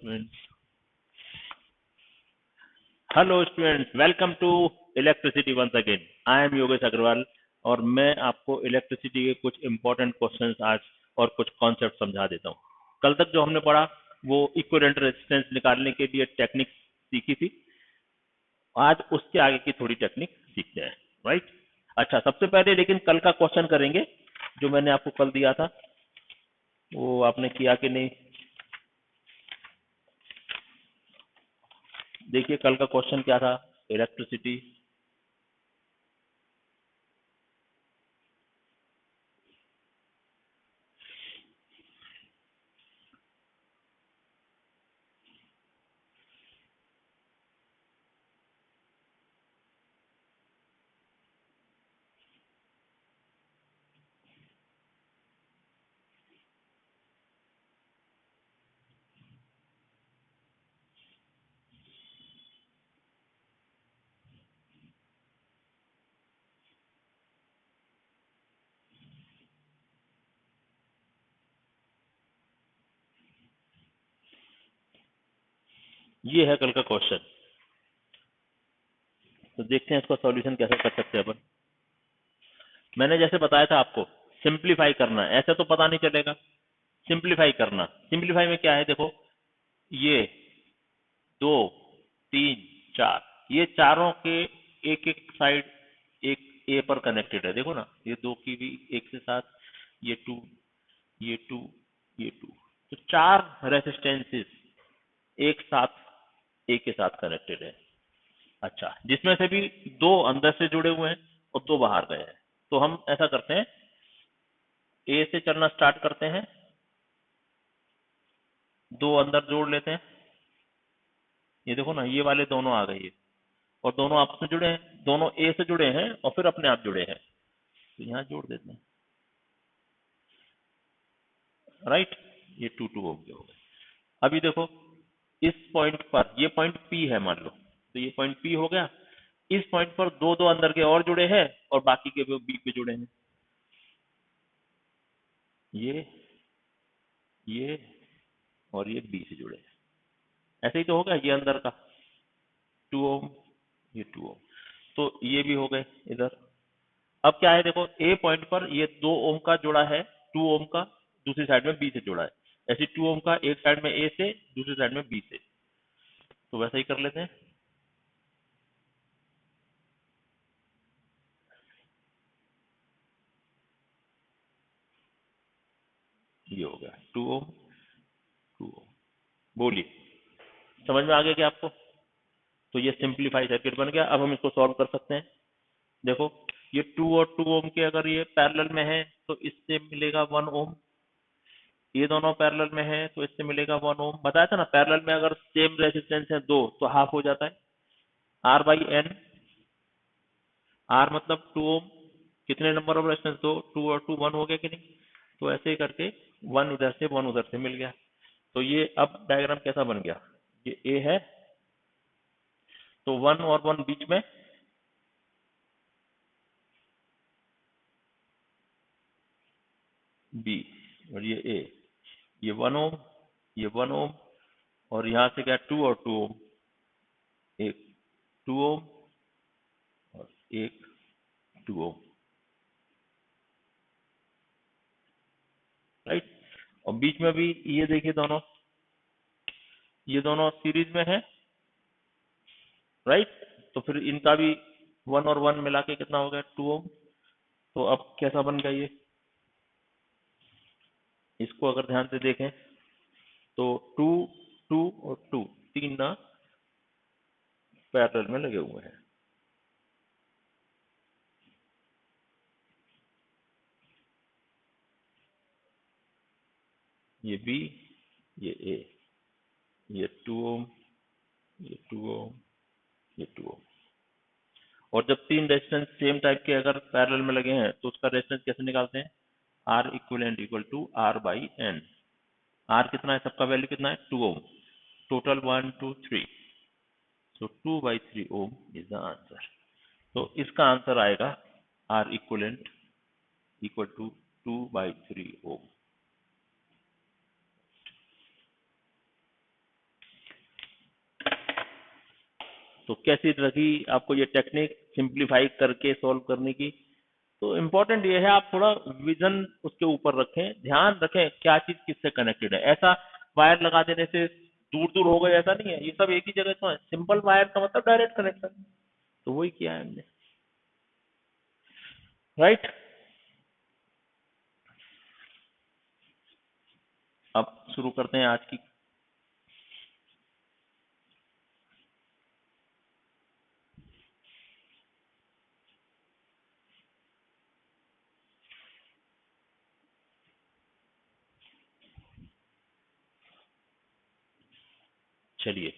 Hello students, welcome to electricity once again. I am Yogesh Agarwal और मैं आपको इलेक्ट्रिसिटी के कुछ इंपॉर्टेंट क्वेश्चंस आज और कुछ कॉन्सेप्ट समझा देता हूँ। कल तक जो हमने पढ़ा वो इक्विवेलेंट रेजिस्टेंस निकालने के लिए टेक्निक सीखी थी। आज उसके आगे की थोड़ी टेक्निक सीखते हैं, राइट। अच्छा, सबसे पहले लेकिन कल का क्वेश्चन करेंगे जो मैंने आपको कल दिया था। वो आपने किया कि नहीं? देखिए कल का क्वेश्चन क्या था। इलेक्ट्रिसिटी ये है कल का क्वेश्चन। तो देखते हैं इसका सॉल्यूशन कैसे कर सकते हैं अपन। मैंने जैसे बताया था आपको सिंप्लीफाई करना है, ऐसे तो पता नहीं चलेगा। सिंप्लीफाई करना, सिंप्लीफाई में क्या है देखो, ये 2 3 4, ये चारों के एक एक साइड एक ए पर कनेक्टेड है। देखो ना, ये दो की भी एक से साथ, ये 2, ये 2, ये 2, तो 4 रेसिस्टेंसेस एक साथ ए के साथ कनेक्टेड है। अच्छा, जिसमें से भी 2 अंदर से जुड़े हुए हैं और 2 बाहर गए हैं। तो हम ऐसा करते हैं, ए से चलना स्टार्ट करते हैं, 2 अंदर जोड़ लेते हैं। ये देखो ना, ये वाले दोनों आ गए ये, और दोनों आपस में जुड़े हैं, दोनों ए से जुड़े हैं और फिर अपने आप जुड़े हैं। तो यहाँ जोड़ देते हैं, राइट। ये 2 हो गए। अभी देखो इस पॉइंट पर, ये पॉइंट पी है मान लो, तो ये पॉइंट पी हो गया। इस पॉइंट पर दो दो अंदर के और जुड़े हैं और बाकी के वो बी पे जुड़े हैं। ये और ये बी से जुड़े हैं। ऐसे ही तो हो गया, ये अंदर का 2 ओम, ये 2 ओम, तो ये भी हो गए इधर। अब क्या है देखो, ए पॉइंट पर ये 2 ओम का जुड़ा है, 2 ओम का दूसरी साइड में बी से जुड़ा है। ऐसे 2 ओम का एक साइड में ए से, दूसरी साइड में बी से। तो वैसा ही कर लेते हैं। ये हो गया 2 ओम, 2 ओम। बोलिए, समझ में आ गया क्या आपको? तो ये सिंप्लीफाई सर्किट बन गया। अब हम इसको सॉल्व कर सकते हैं। देखो, ये 2 और 2 ओम के अगर ये पैरेलल में है तो इससे मिलेगा 1 ओम। ये दोनों पैरेलल में है तो इससे मिलेगा 1 ओम। बताया था ना, पैरेलल में अगर सेम रेजिस्टेंस है 2 तो हाफ हो जाता है, आर बाई एन। आर मतलब 2 ओम, कितने नंबर ऑफ रेजिस्टेंस? 2, 2 और 2 1 हो गया कि नहीं? तो ऐसे ही करके 1 इधर से 1 उधर से मिल गया। तो ये अब डायग्राम कैसा बन गया? ये ए है, तो 1 और 1 बीच में, बी, और ये ए। ये 1 ओम, ये 1 ओम, और यहां से क्या 2 और 2 ओम, एक 2 ओम और एक 2 ओम, राइट। और बीच में भी ये देखिए दोनों, ये दोनों सीरीज में है, राइट। तो फिर इनका भी 1 और 1 मिला के कितना हो गया? 2 ओम। तो अब कैसा बन गया ये? इसको अगर ध्यान से देखें तो 2, 2 और 2, तीन ना पैरेलल में लगे हुए हैं। ये बी, ये ए, ये 2 ओम, ये 2 ओम, ये 2 ओम। और जब तीन रेजिस्टेंस सेम टाइप के अगर पैरेलल में लगे हैं तो उसका रेजिस्टेंस कैसे निकालते हैं? R equivalent equal to R by n. R कितना है? सबका वैल्यू कितना है? 2 ohm. Total 1 2 3, so 2/3 ohm is the answer. तो इसका आंसर आएगा R equivalent equal to 2/3 ohm. तो कैसी लगी आपको ये टेक्निक सिंप्लीफाई करके सॉल्व करने की? तो इम्पोर्टेंट ये है आप थोड़ा विजन उसके ऊपर रखें, ध्यान रखें क्या चीज किससे कनेक्टेड है। ऐसा वायर लगा देने से दूर दूर हो गए ऐसा नहीं है, ये सब एक ही जगह तो है। सिंपल वायर का मतलब डायरेक्ट कनेक्शन, तो वही किया है हमने, राइट। अब शुरू करते हैं आज की। चलिए,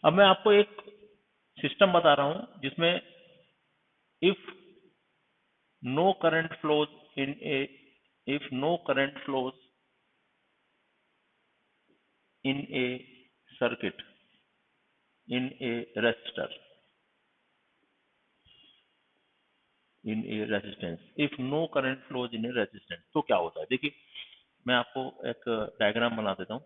अब मैं आपको एक सिस्टम बता रहा हूं जिसमें if no current flows in a if no current flows in a circuit in a resistor in a resistance if no current flows in a resistance, तो क्या होता है? देखिए मैं आपको एक डायग्राम बना देता हूं।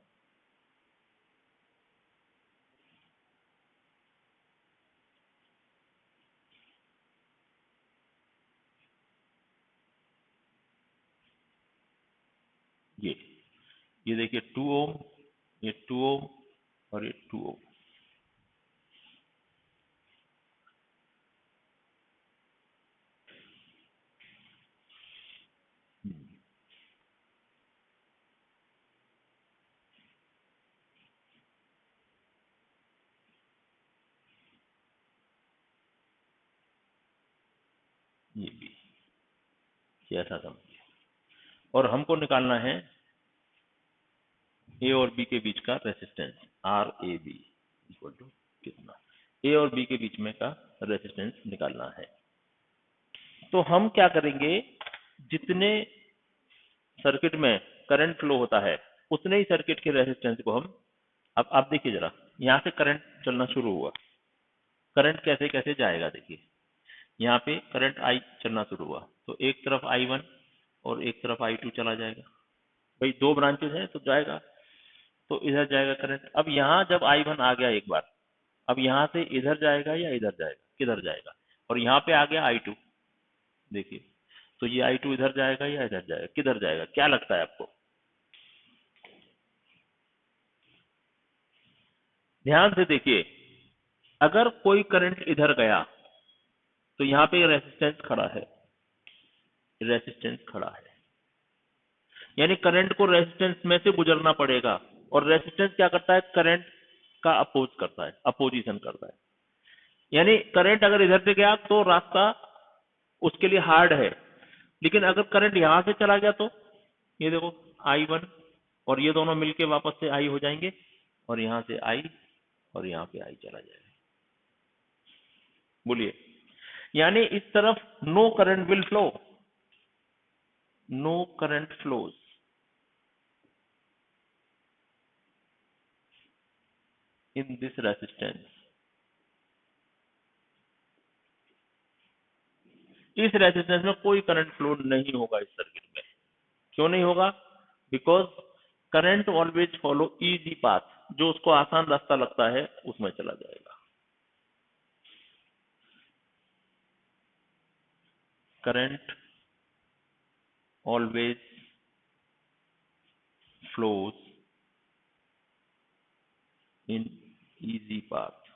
ये देखिए 2 ओम, ये 2 ओम और ये 2 ओम। ये भी ये ऐसा समझिए, और हमको निकालना है ए और बी के बीच का resistance R A B equal to कितना, ए और बी के बीच में का रेसिस्टेंस निकालना है। तो हम क्या करेंगे, जितने सर्किट में करंट फ्लो होता है उतने ही सर्किट के रेजिस्टेंस को हम, अब आप देखिए जरा, यहाँ से करंट चलना शुरू हुआ, करंट कैसे कैसे जाएगा देखिए, यहाँ पे करंट आई चलना शुरू हुआ तो एक तरफ I1 और एक तरफ I2 चला जाएगा, भाई दो ब्रांचेस हैं तो जाएगा, तो इधर जाएगा करंट। अब यहाँ जब I1 आ गया एक बार, अब यहाँ से इधर जाएगा या इधर जाएगा, किधर जाएगा, और यहाँ पे आ गया I2, देखिए तो ये I2 इधर जाएगा या इधर जाएगा, किधर जाएगा, क्या लगता है आपको? ध्यान से देखिए, अगर कोई करंट इधर गया तो यहाँ पे रेजिस्टेंस खड़ा है, रेजिस्टेंस खड़ा है, यानी करंट को रेजिस्टेंस में से गुजरना पड़ेगा, और रेजिस्टेंस क्या करता है, करंट का अपोज करता है, अपोजिशन करता है। यानी करंट अगर इधर से गया तो रास्ता उसके लिए हार्ड है, लेकिन अगर करंट यहां से चला गया तो ये देखो I1 और ये दोनों मिलके वापस से I हो जाएंगे, और यहां से I और यहाँ पे I चला जाएगा। बोलिए, यानी इस तरफ no current will flow, no current flows in this resistance, इस रेजिस्टेंस में कोई करंट फ्लो नहीं होगा इस सर्किट में। क्यों नहीं होगा? Because current always follow easy path, जो उसको आसान रास्ता लगता है उसमें चला जाएगा। Current always flows in easy path,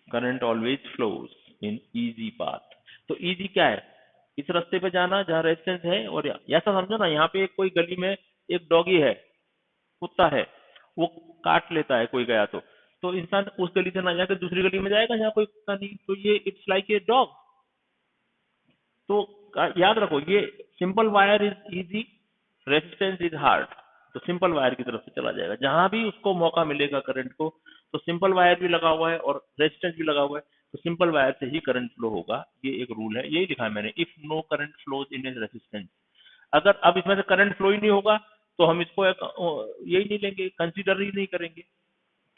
current always flows in easy path. तो इजी क्या है? इस रास्ते पे जाना जहाँ रेजिस्टेंस है, और ऐसा समझो ना, यहाँ पे कोई गली में एक डॉगी है, कुत्ता है, वो काट लेता है कोई गया तो इंसान उस गली से ना जाकर दूसरी गली में जाएगा जहाँ कोई कुत्ता नहीं, तो ये इट्स लाइक ए डॉग। तो याद रखो, ये simple wire is easy, resistance is hard, तो सिंपल वायर की तरफ से चला जाएगा जहां भी उसको मौका मिलेगा करंट को, तो सिंपल वायर भी लगा हुआ है और रेजिस्टेंस भी लगा हुआ है, तो सिंपल वायर से ही करंट फ्लो होगा। ये एक रूल है, यही लिखा है मैंने, if no current flows in a resistance. अगर अब इसमें से करंट फ्लो ही नहीं होगा तो हम इसको यही नहीं लेंगे, कंसीडर ही नहीं करेंगे।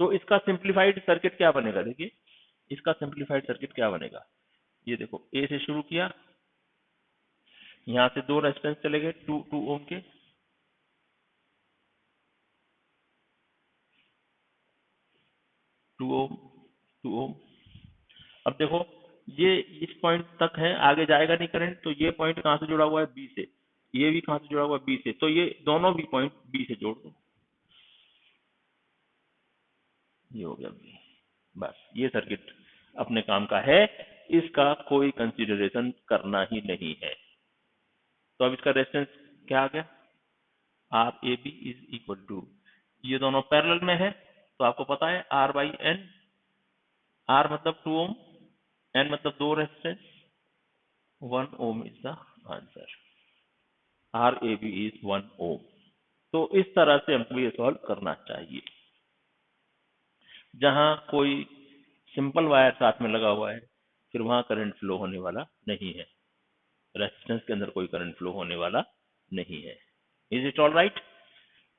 तो इसका सिंप्लीफाइड सर्किट क्या बनेगा, देखिए इसका सिंप्लीफाइड सर्किट क्या बनेगा। ये देखो, ए से शुरू किया, यहाँ से दो रेजिस्टेंस चले गए 2 ओम के, टू ओम 2 ओम। अब देखो ये इस पॉइंट तक है, आगे जाएगा नहीं करंट, तो ये पॉइंट कहाँ से जुड़ा हुआ है, बी से, ये भी कहाँ से जुड़ा हुआ है, बी से, तो ये दोनों भी पॉइंट बी से जोड़ दो, ये हो गया बी। बस ये सर्किट अपने काम का है, इसका कोई कंसीडरेशन करना ही नहीं है। तो अब इसका रेजिस्टेंस क्या आ गया, R A B is equal to, ये दोनों पैरेलल में है तो आपको पता है आर बाई एन, आर मतलब 2 ओम, एन मतलब दो resistance, 1 ohm is the answer, R A B is 1 ohm. तो इस तरह से हमको ये सॉल्व करना चाहिए, जहां कोई सिंपल वायर साथ में लगा हुआ है फिर वहां करंट फ्लो होने वाला नहीं है, रेजिस्टेंस के अंदर कोई करंट फ्लो होने वाला नहीं है। Is it all right?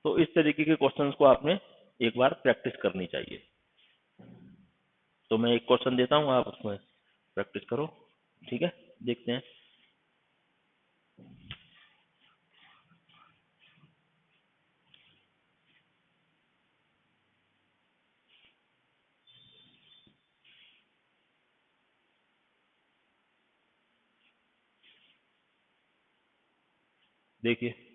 तो इस तरीके के क्वेश्चंस को आपने एक बार प्रैक्टिस करनी चाहिए। तो मैं एक क्वेश्चन देता हूं, आप उसमें प्रैक्टिस करो, ठीक है? देखते हैं। देखिए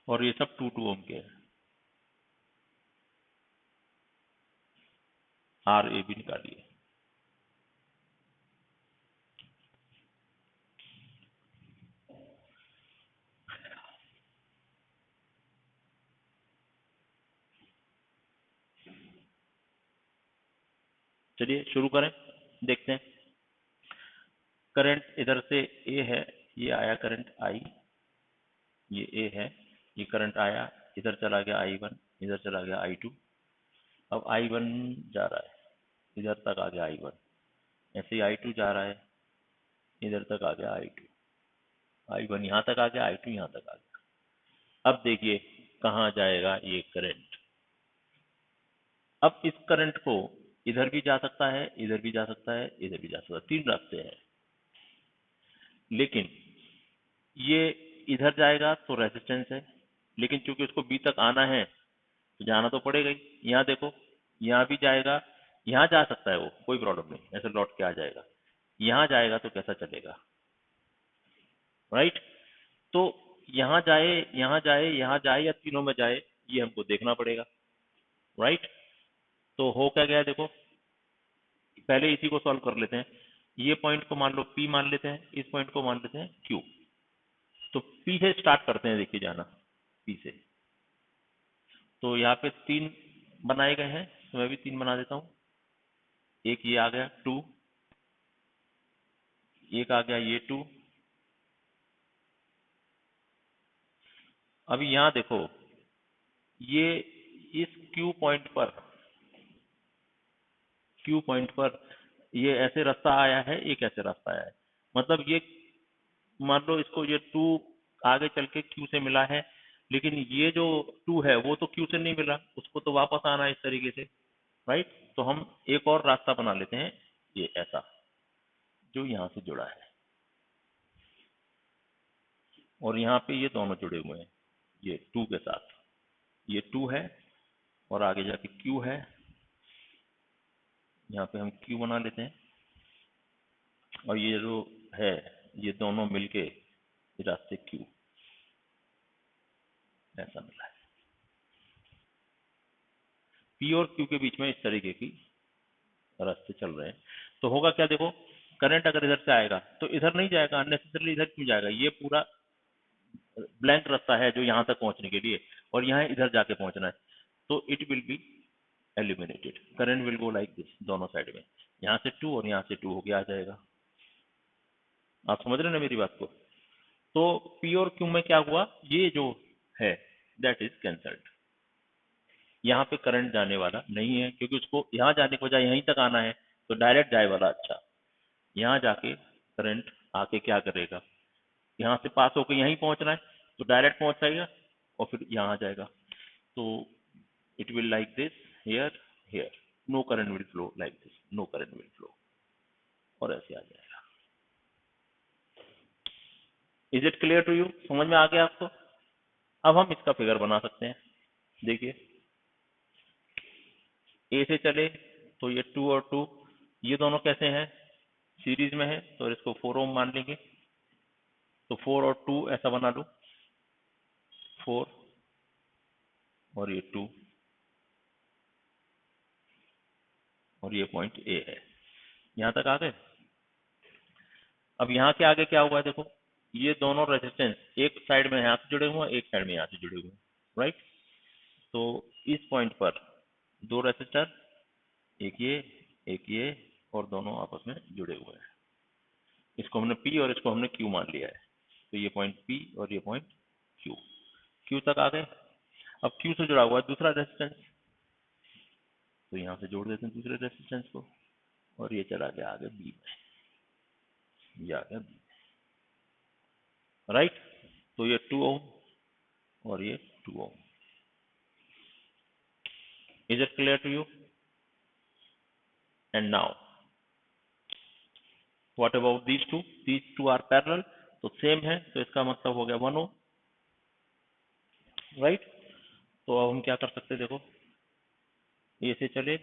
और ये सब 2 ओम के हैं, आर ए बी निकालिए। चलिए शुरू करें, देखते हैं। करंट इधर से ए है, ये आया करंट आई, ये ए है, ये करंट आया, इधर चला गया I1, इधर चला गया I2। अब I1 जा रहा है, इधर तक आ गया I1, ऐसे ही I2 जा रहा है, इधर तक आ गया I2, I1 यहाँ तक आ गया, I2 यहाँ तक आ गया। अब देखिए कहाँ जाएगा ये करंट। अब इस करंट को इधर भी जा सकता है, इधर भी जा सकता है, इधर भी जा सकता है, 3 रास्ते हैं। लेकिन ये इधर जाएगा तो रेजिस्टेंस है, लेकिन चूंकि उसको बी तक आना है तो जाना तो पड़ेगा ही। यहाँ देखो, यहाँ भी जाएगा, यहाँ जा सकता है वो, कोई प्रॉब्लम नहीं, ऐसे लौट के आ जाएगा। यहाँ जाएगा तो कैसा चलेगा, राइट? तो यहाँ जाए, यहाँ जाए, यहाँ जाए या तीनों में जाए, ये हमको देखना पड़ेगा, राइट? तो हो क्या गया देखो, पहले इसी को सॉल्व कर लेते हैं। ये पॉइंट को मान लो P मान लेते हैं, इस पॉइंट को मान लेते हैं Q। तो P से स्टार्ट करते हैं, देखिए जाना P से। तो यहाँ पे 3 बनाए गए हैं, तो मैं भी 3 बना देता हूँ। एक ये आ गया 2, एक आ गया ये 2। अभी यहाँ देखो, ये इस Q पॉइंट पर ये ऐसे रास्ता आया है, एक ऐसे रास्ता आया है, मतलब ये मान लो इसको ये 2 आगे चल के Q से मिला है, लेकिन ये जो 2 है वो तो Q से नहीं मिला, उसको तो वापस आना है इस तरीके से, राइट? तो हम एक और रास्ता बना लेते हैं, ये ऐसा, जो यहाँ से जुड़ा है, और यहाँ पे ये दोनों जुड़े हुए हैं, ये 2 के साथ, ये 2 है और आगे जाके Q है, यहाँ पे हम Q बना लेते हैं, और ये जो है ये दोनों मिलके रास्ते Q ऐसा मिला है। P और Q के बीच में इस तरीके की रास्ते चल रहे हैं। तो होगा क्या, देखो करंट अगर इधर से आएगा तो इधर नहीं जाएगा, अननेसेसरली इधर क्यों जाएगा, ये पूरा ब्लैंक रास्ता है जो यहाँ तक पहुंचने के लिए, और यहाँ इधर जाके पहुंचना है, तो it will be eliminated, current will go like this, दोनों साइड में, यहाँ से 2 और यहाँ से 2 होके आ जाएगा। आप समझ रहे हैं ना मेरी बात को? तो P और Q में क्या हुआ, ये जो है दैट इज कैंसल्ड, यहाँ पे करंट जाने वाला नहीं है, क्योंकि उसको यहाँ जाने के बजाय यहीं तक आना है, तो डायरेक्ट जाए वाला अच्छा। यहाँ जाके करंट आके क्या करेगा, यहाँ से पास होकर यहीं पहुंचना है, तो डायरेक्ट पहुंच जाएगा और फिर यहाँ आ जाएगा। तो it will like this, here here, no current will flow like this, no current will flow, और ऐसे आ जाएगा। Is it clear to you? समझ में आ गया आपको? अब हम इसका फिगर बना सकते हैं। देखिए, ए से चले तो ये 2 और 2, ये दोनों कैसे हैं, सीरीज में है, तो इसको 4 ओम मान लेंगे। तो 4 और 2 ऐसा बना लो, 4 और ये 2, और ये पॉइंट ए है। यहां तक आ गए? अब यहाँ के आगे क्या हुआ है, देखो, ये दोनों रेजिस्टेंस एक साइड में यहाँ से जुड़े हुए हैं, एक साइड में यहाँ से जुड़े हुए हैं, राइट। तो इस पॉइंट पर 2 रेजिस्टर, एक ये और दोनों आपस में जुड़े हुए हैं। इसको हमने P और इसको हमने Q मान लिया है। तो ये पॉइंट P और ये पॉइंट Q तक आ गए। अब Q से जुड़ा हुआ है दूसरा रेजिस्टेंस, तो यहाँ से जोड़ देते हैं दूसरे रेजिस्टेंस को, और ये चला गया आगे B में, ये आ गया B में, राइट। तो ये 2 ओम और ये 2 ohm. Is it clear to you? And now what about these two are parallel, तो सेम है, तो इसका मतलब हो गया 1 ओम, राइट। तो अब हम क्या कर सकते हैं, देखो, ए से चले,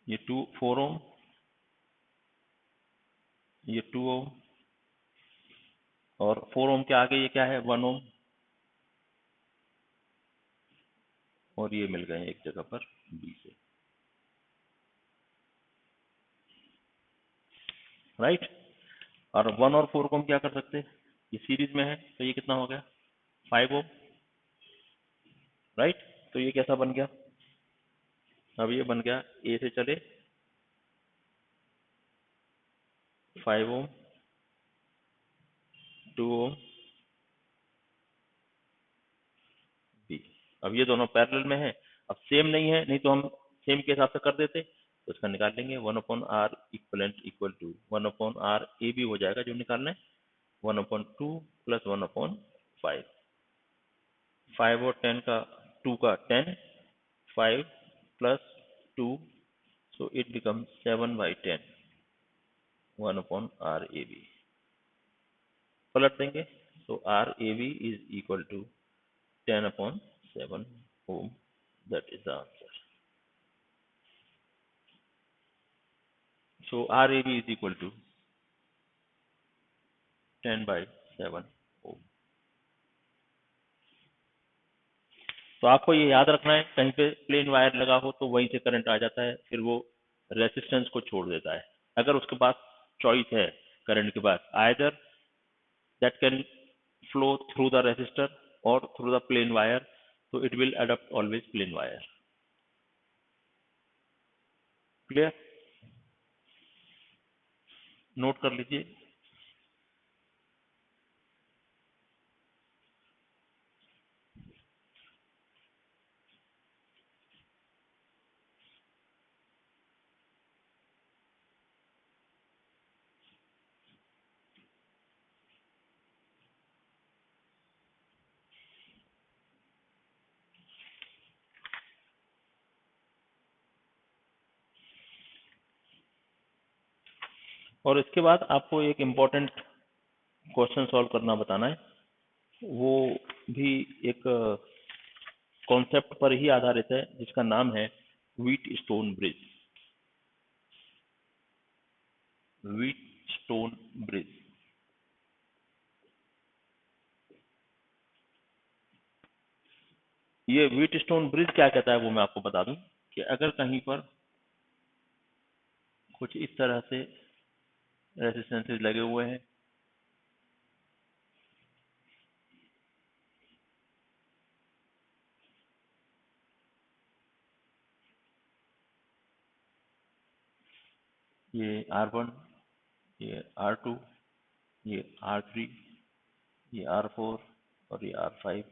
ये 4 ओम, ये 2 ओम, और 4 ओम के आगे ये क्या है, 1 ओम, और ये मिल गए एक जगह पर बी से, राइट। और 1 और 4 को हम क्या कर सकते हैं, ये सीरीज में है, तो ये कितना हो गया, 5 ओम, राइट। तो ये कैसा बन गया, अब ये बन गया, ए से चले 5 ओम, 2 ओम, बी। अब ये दोनों पैरेलल में है, अब सेम नहीं है, नहीं तो हम सेम के हिसाब से कर देते, तो इसका निकाल लेंगे 1/r equivalent equal to 1/r ए भी हो जाएगा जो निकालना है, 1/2 प्लस 1/5, 5 और 10 का 2 का 10, 5 plus 2, so it becomes 7/10, 1/r a b, पलट देंगे, so r a b is equal to 10/7 ohm, that is the answer. So r a b is equal to 10/7 ohm. तो आपको ये याद रखना है, कहीं पे प्लेन वायर लगा हो तो वहीं से करंट आ जाता है, फिर वो रेसिस्टेंस को छोड़ देता है। अगर उसके पास चॉइस है करंट के पास, either that can flow through the resistor or through the plain wire, so it will adopt always plain wire. Clear? Note कर लीजिए। और इसके बाद आपको एक इम्पोर्टेंट क्वेश्चन सॉल्व करना बताना है, वो भी एक कॉन्सेप्ट पर ही आधारित है जिसका नाम है wheat stone bridge. Wheat stone bridge, ये व्हीट स्टोन ब्रिज क्या कहता है वो मैं आपको बता दूं कि अगर कहीं पर कुछ इस तरह से रेसिस्टेंसेस लगे हुए हैं, ये R1, ये R2, ये R3, ये R4 और ये R5।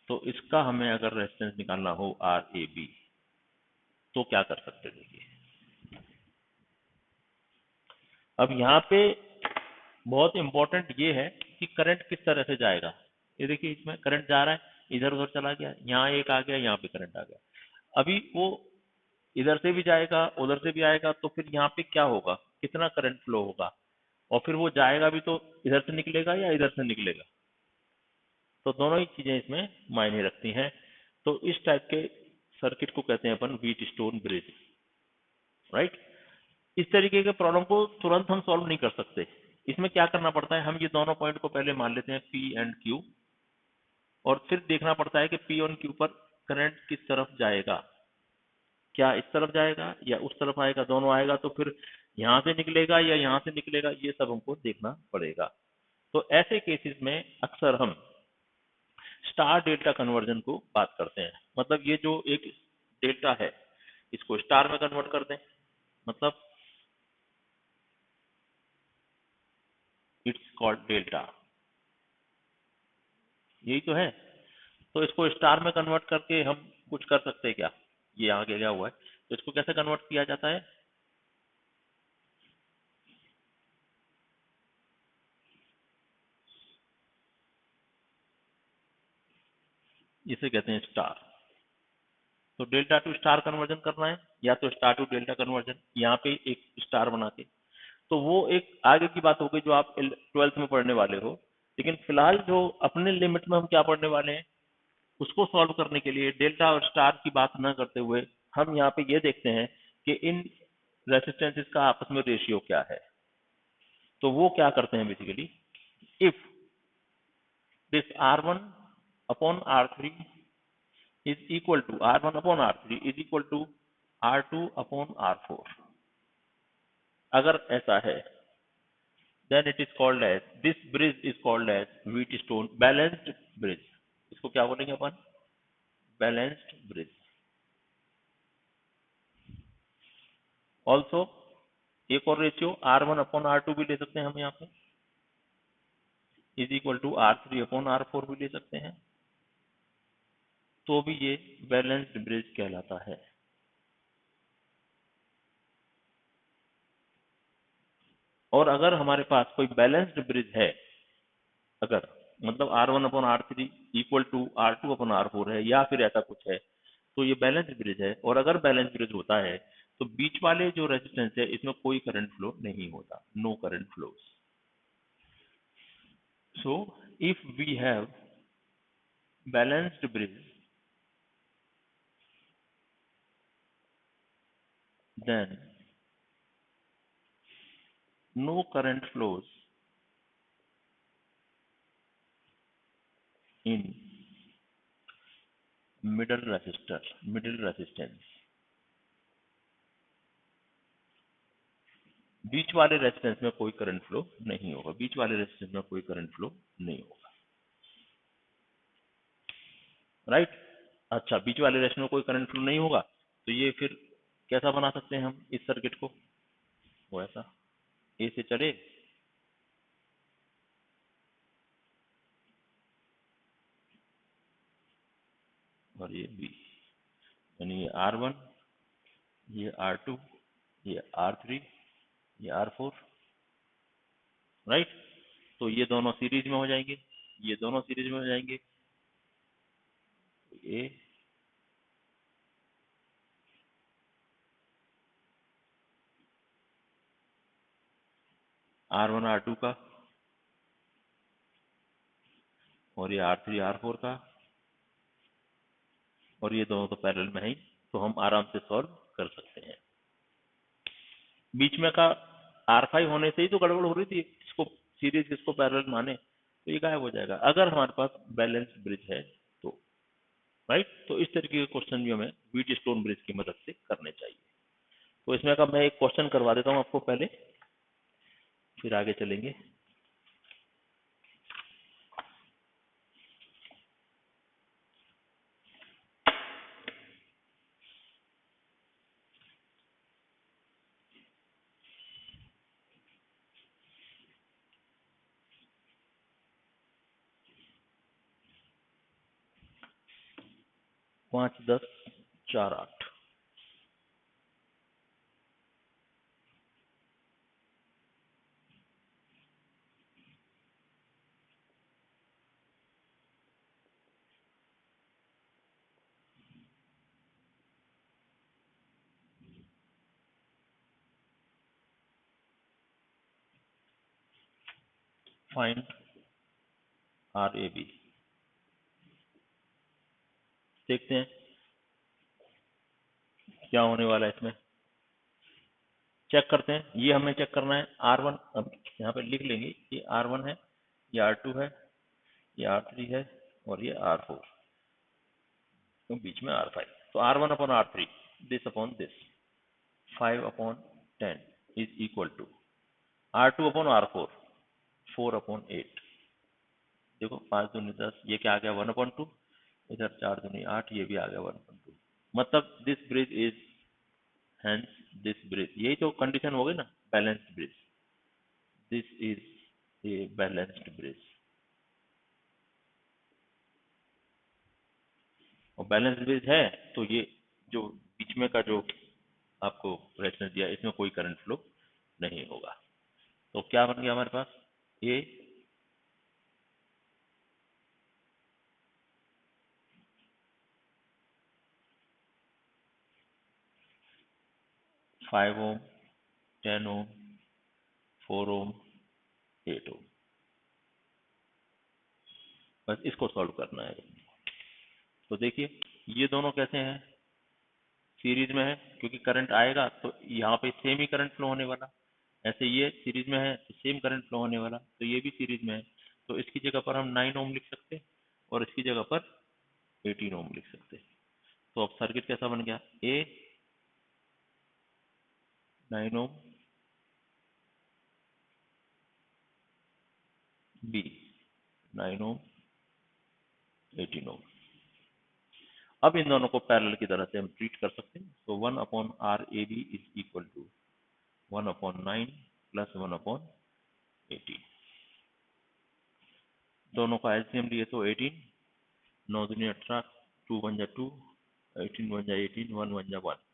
तो इसका हमें अगर रेजिस्टेंस निकालना हो RAB तो क्या कर सकते हैं? देखिए अब यहाँ पे बहुत इंपॉर्टेंट ये है कि करंट किस तरह से जाएगा। ये देखिए इसमें करंट जा रहा है, इधर उधर चला गया, यहाँ एक आ गया, यहाँ पे करंट आ गया। अभी वो इधर से भी जाएगा उधर से भी आएगा, तो फिर यहाँ पे क्या होगा, कितना करंट फ्लो होगा, और फिर वो जाएगा भी तो इधर से निकलेगा या इधर से निकलेगा। तो दोनों ही चीजें इसमें मायने रखती हैं। तो इस टाइप के सर्किट को कहते हैं अपन व्हीट स्टोन ब्रिज, राइट। इस तरीके के प्रॉब्लम को तुरंत हम सॉल्व नहीं कर सकते। इसमें क्या करना पड़ता है, हम ये दोनों पॉइंट को पहले मान लेते हैं P एंड Q, और फिर देखना पड़ता है कि P और Q पर करंट किस तरफ जाएगा, क्या इस तरफ जाएगा या उस तरफ आएगा, दोनों आएगा तो फिर यहाँ से निकलेगा या यहाँ से निकलेगा, ये सब हमको देखना पड़ेगा। तो ऐसे केसेस में अक्सर हम स्टार डेल्टा कन्वर्जन को बात करते हैं। मतलब ये जो एक डेल्टा है इसको स्टार में कन्वर्ट कर दें, मतलब इट्स कॉल्ड डेल्टा, यही तो है। तो इसको स्टार में कन्वर्ट करके हम कुछ कर सकते हैं क्या, ये आगे गया हुआ है, तो इसको कैसे कन्वर्ट किया जाता है, इसे कहते हैं स्टार। तो डेल्टा टू स्टार कन्वर्जन करना है या तो स्टार टू डेल्टा कन्वर्जन, यहाँ पे एक स्टार बना के, तो वो एक आगे की बात होगी जो आप 12th में पढ़ने वाले हो। लेकिन फिलहाल जो अपने लिमिट में हम क्या पढ़ने वाले हैं, उसको सॉल्व करने के लिए डेल्टा और स्टार की बात न करते हुए हम यहाँ पे ये देखते हैं कि इन रेसिस्टेंसेस का आपस में रेशियो क्या है। तो वो क्या करते हैं basically, if this R1 upon R3 is equal to R1 upon R3 is equal to R2 upon R4, अगर ऐसा है then it is called as, this bridge is called as Wheatstone balanced bridge। इसको क्या बोलेंगे अपन, balanced bridge. Also एक और ratio R1 upon R2 भी ले सकते हैं हम यहाँ पे, is equal to R3 upon R4 भी ले सकते हैं, तो भी ये बैलेंस्ड ब्रिज कहलाता है। और अगर हमारे पास कोई बैलेंस्ड ब्रिज है, अगर मतलब R1 upon R3 equal to R2 upon R4 है या फिर ऐसा कुछ है, तो ये बैलेंस्ड ब्रिज है। और अगर बैलेंस ब्रिज होता है तो बीच वाले जो रेजिस्टेंस है इसमें कोई करंट फ्लो नहीं होता, no current flows. So if we have balanced bridge, then no current flows in middle resistor, middle resistance। बीच वाले रेजिस्टेंस में कोई करंट फ्लो नहीं होगा, बीच वाले रेजिस्टेंस में कोई करंट फ्लो नहीं होगा, राइट। अच्छा, बीच वाले रेजिस्टेंस में कोई करंट फ्लो नहीं होगा, तो ये फिर कैसा बना सकते हैं हम इस सर्किट को, वो ऐसा ए से चले और ये बी, यानी ये R1, ये R2, ये R3, ये R4, राइट। तो ये दोनों सीरीज में हो जाएंगे, ये दोनों सीरीज में हो जाएंगे, ए R1 R2 का और ये R3 R4 का, और ये दोनों तो पैरेलल में है ही, तो हम आराम से सॉल्व कर सकते हैं। बीच में का R5 होने से ही तो गड़बड़ हो रही थी, इसको सीरीज इसको पैरेलल माने तो ये गायब हो जाएगा अगर हमारे पास बैलेंस ब्रिज है तो, राइट। तो इस तरीके के क्वेश्चन भी हमें व्हीट स्टोन ब्रिज की मदद से करने चाहिए। तो इसमें का मैं एक क्वेश्चन करवा देता हूँ आपको पहले, फिर आगे चलेंगे। 5 10 4 8। Find RAB। देखते हैं क्या होने वाला है इसमें, चेक करते हैं। ये हमें चेक करना है R1, अब यहाँ पे लिख लेंगे ये R1 है, ये R2 है, ये R3 है और ये R4, तो बीच में R5। तो R1 upon R3 this upon this 5 upon 10 is equal to R2 upon R4 4 upon 8। देखो 5 दूनी 10, ये क्या आ गया 1 अपॉन 2, इधर 4 दूनी 8, ये भी आ गया 1 अपॉन 2। मतलब this bridge is hence this bridge, यही तो कंडीशन हो गई ना, balanced bridge. This is a balanced bridge, और बैलेंस्ड ब्रिज है तो ये जो बीच में का जो आपको रेफरेंस दिया इसमें कोई करंट फ्लो नहीं होगा। तो क्या बन गया हमारे पास, ए 5 ओम 10 ओम 4 ओम 8 ओम। बस इसको सॉल्व करना है। तो देखिए ये दोनों कैसे हैं, सीरीज में है, क्योंकि करंट आएगा तो यहाँ पे सेम ही करंट फ्लो होने वाला। ऐसे ये सीरीज में है तो सेम करंट फ्लो होने वाला, तो ये भी सीरीज में है, तो इसकी जगह पर हम 9 ओम लिख सकते हैं और इसकी जगह पर 18 ओम लिख सकते हैं। तो अब सर्किट कैसा बन गया, ए 9 ओम, बी 9 ओम 18 ओम। अब इन दोनों को पैरेलल की तरह से हम ट्रीट कर सकते हैं। तो 1 upon R A B is equal to 1 upon 9 plus 1 upon 18। दोनों का एलसीएम लिए तो 18, 9 दूनी 18, 2 1 जा 2, 18 1 जा 18, 1 1 जा 1।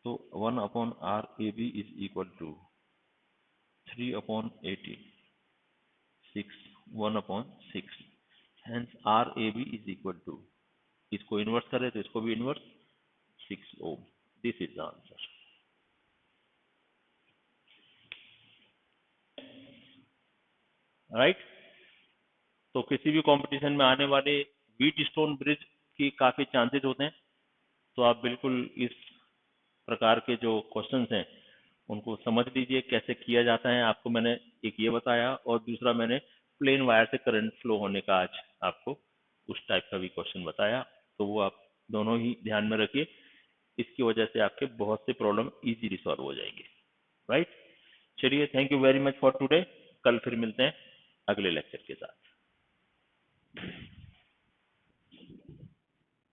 तो 1 upon R A B is equal to 3 upon 18, 6, 1 upon 6। Hence R A B is equal to, इसको इन्वर्स करें तो इसको भी inverse 6 ohm. This is the answer. Right. तो किसी भी कंपटीशन में आने वाले व्हीट स्टोन ब्रिज की काफी चांसेस होते हैं, तो आप बिल्कुल इस प्रकार के जो क्वेश्चंस हैं उनको समझ लीजिए कैसे किया जाता है। आपको मैंने एक ये बताया और दूसरा मैंने प्लेन वायर से करंट फ्लो होने का आज आपको उस टाइप का भी क्वेश्चन बताया, तो वो आप दोनों ही ध्यान में रखिए। इसकी वजह से आपके बहुत से प्रॉब्लम इजीली सॉल्व हो जाएंगे। राइट, चलिए thank you very much for today. कल फिर मिलते हैं अगले लेक्चर के साथ।